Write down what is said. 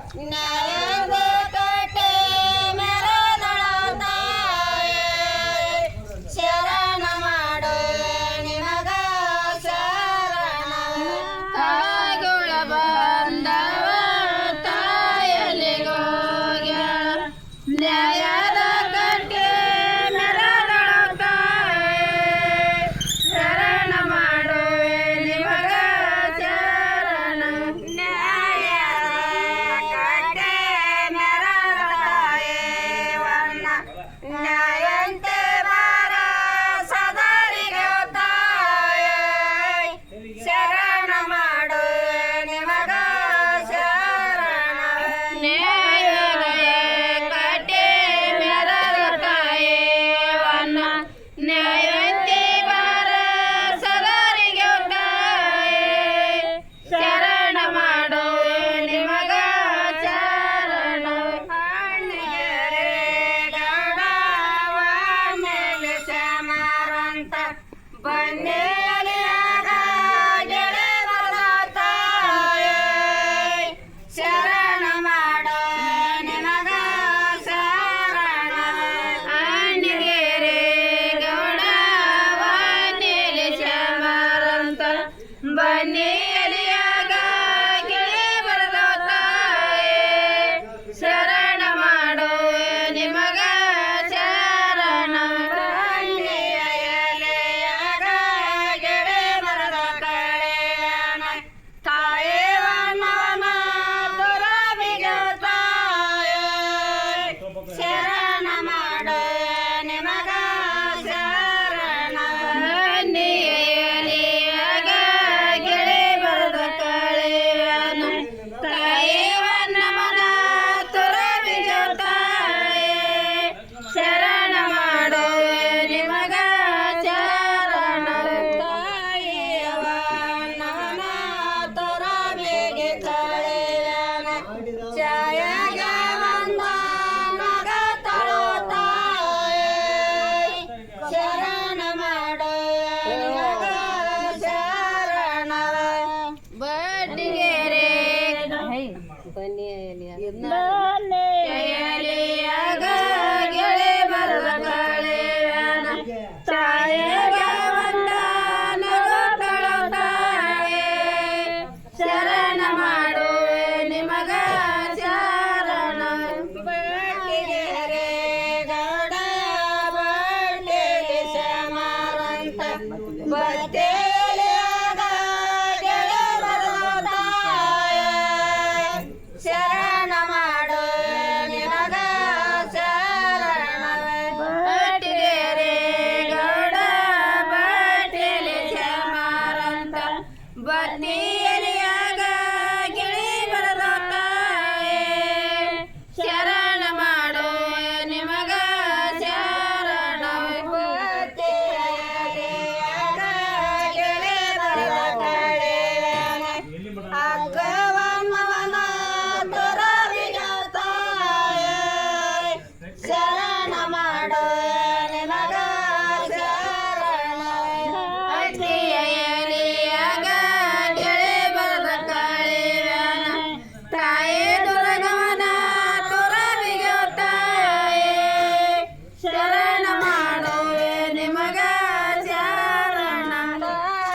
ನ್ಯಾಯದ ಕಟ್ಟೆ ಮೆರೆದಳ ತಾಯೇ ಶರಣ ಮಾಡುವೆ ನಿಮಗ ಶರಣ ತಾಯಿಗಳ ಬಂದವ ತಾಯಲಿಗೋಗ್ಯಾಳ ನ್ಯಾಯದ ಕಟ್ಟೆ ಮೆರೆದಳ ತಾಯೇ ಶರಣ ಮಾಡುವೆ ನಿಮಗ ಶರಣ ನ್ಯಾಯದ ಕಟ್ಟೆ ಮೆರೆದಳ ತಾಯೇ ವನ್ನ ನ್ಯಾಯಂತೆ ಬಾರ ಸದರಿಗೆ ತಾಯೇ ಶರಣ ಮಾಡುವೆ ನಿಮಗ ಶರಣ ನ್ಯಾಯದ ಕಟ್ಟೆ ಮೆರೆದ ತಾಯೇ ವನ್ನ ನ್ಯಾಯಂತೆ ಬಾರ ಸದರಿಗೆ ತಾಯೇ ಶರಣ ಮಾಡುವೆ ನಿಮಗ ಶರಣ ಅಣ್ಣಿಗೆರೆ ಗೌಡವ ಮೇಲೆ ಶಮರಂತ ಬನ್ನೇಲಿಯಾಗ ಗೆಳೆ ಬರದ ತಾಯೇ ಶರಣ ಮಾಡುವೆ ನಿಮಗ ಶರಣ ಅಣ್ಣಿಗೆರೆ ಗೌಡವ ನೆಲೆ ಶಮರಂತ ಬನ್ನಿಯಲಿಯಾಗ ಗೆಳೆ ಬರದ ತಾಯೇ ಶರಣ ಮಾಡುವೆ ನಿಮಗ ಶರಣ ಬನ್ನಿಯ ಎಲೆಯಾಗ ಗೆಳೆ ಬರದ ಕಳೆಯನ ತಾಯೇ ವನವನ ತುರವಿಗೆ ತಾಯೇ ಶರಣ ಮಾಡುವೆ ನಿಮಗ ಶರಣ ಬನ್ನಿಯಲಿಯಾಗ ಗೆಳೆ ಬರದ ಕಳೆಯನ ತಾಯೇ ವನವನ ತುರವಿಗೆ ತಾಯೇ ಶರಣ ಮಾಡುವೆ ನಿಮಗ ಶರಣ ತಾಯಿಯವ ನವನ ತೊರವಿಗೆ ಕಳೆಯನ ಛಾಯೆಗೆ ಬಂದ ಮಗ ತಳು ತಾಯೇ ಶರಣ ಮಾಡುವೆ ನಿಮಗ ಶರಣ ಬಡ್ಡಿಗೆರೆ ಬನ್ನಿ